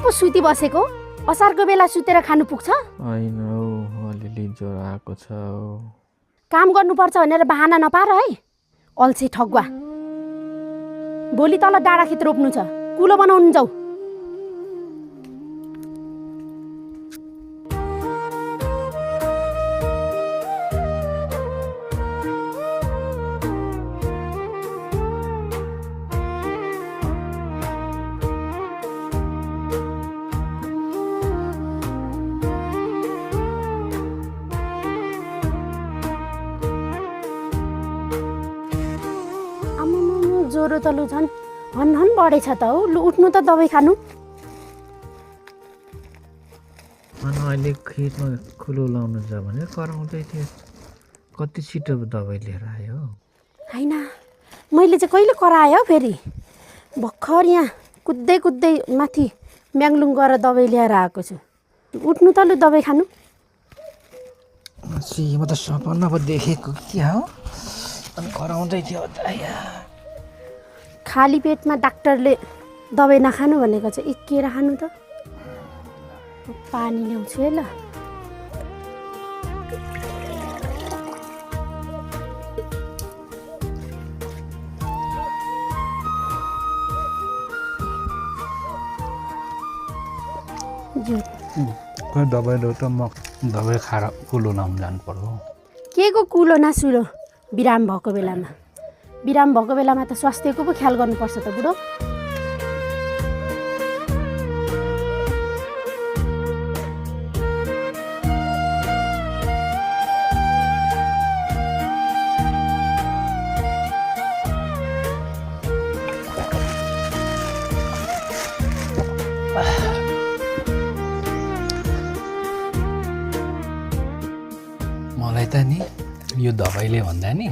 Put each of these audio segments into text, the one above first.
पो सुति बसेको? असारको बेला सुतेर खानु पुग्छ? होइन हौ, अलिअलि ज्वरो आएको छ हौ। काम गर्नुपर्छ भनेर बहाना नपार है, अल्छे ठगुवा। भोलि तल डाँडा खेत रोप्नु छ, कुलो बनाउनु जाऊ। ज्वरो त लु झन् हन बढेछ त हौ। लु उठ्नु त, दबाई खानु। अनि अहिले खेतमा कुलो लाउनु छ भने कराउँदै थियो, कति छिटो दबाई लिएर आयो। होइन, मैले चाहिँ कहिले कराएँ हौ फेरि। भर्खर यहाँ कुद्दै कुद्दै माथि म्याङलुङ गएर दबाई ल्याएर आएको छु। उठ्नु त लु, दबाई खानु। म त सपना पो देखेको क्या हो, अनि कराउँदै थियो। खाली पेटमा डाक्टरले दबाई नखानु भनेको चाहिँ एकेर खानु त। पानी ल्याउँछु है ल। खोइ दबाई ल्याउ त, म दबाई खाएर कुलो लाउनु जानु पर्यो। के को कुलो नासुलो? बिराम भएको बेलामा त स्वास्थ्यको पो ख्याल गर्नुपर्छ त बुढो। मलाई त नि यो दबाईले भन्दा नि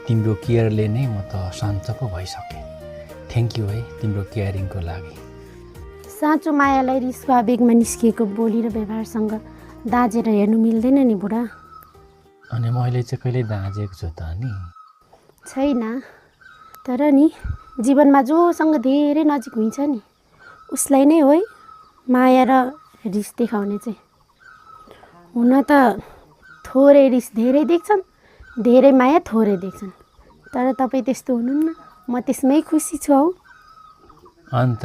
तिम्रो केयरले नै म त शान्त पो भइसकेँ। थ्याङ्क यू है तिम्रो केयरिङको लागि। साँचो मायालाई रिसको आवेगमा निस्किएको बोली र व्यवहारसँग दाजेर हेर्नु मिल्दैन नि बुढा। अनि मैले चाहिँ कहिले दाँजेको छु त नि? छैन, तर नि जीवनमा जोसँग धेरै नजिक हुन्छ नि उसलाई नै हो है माया र रिस देखाउने चाहिँ। हुन त थोरै रिस धेरै देख्छन्, धेरै माया थोरै देख्छन्, तर तपाईँ त्यस्तो हुनुहुन्न। म त्यसमै खुसी छु हौ। अन्त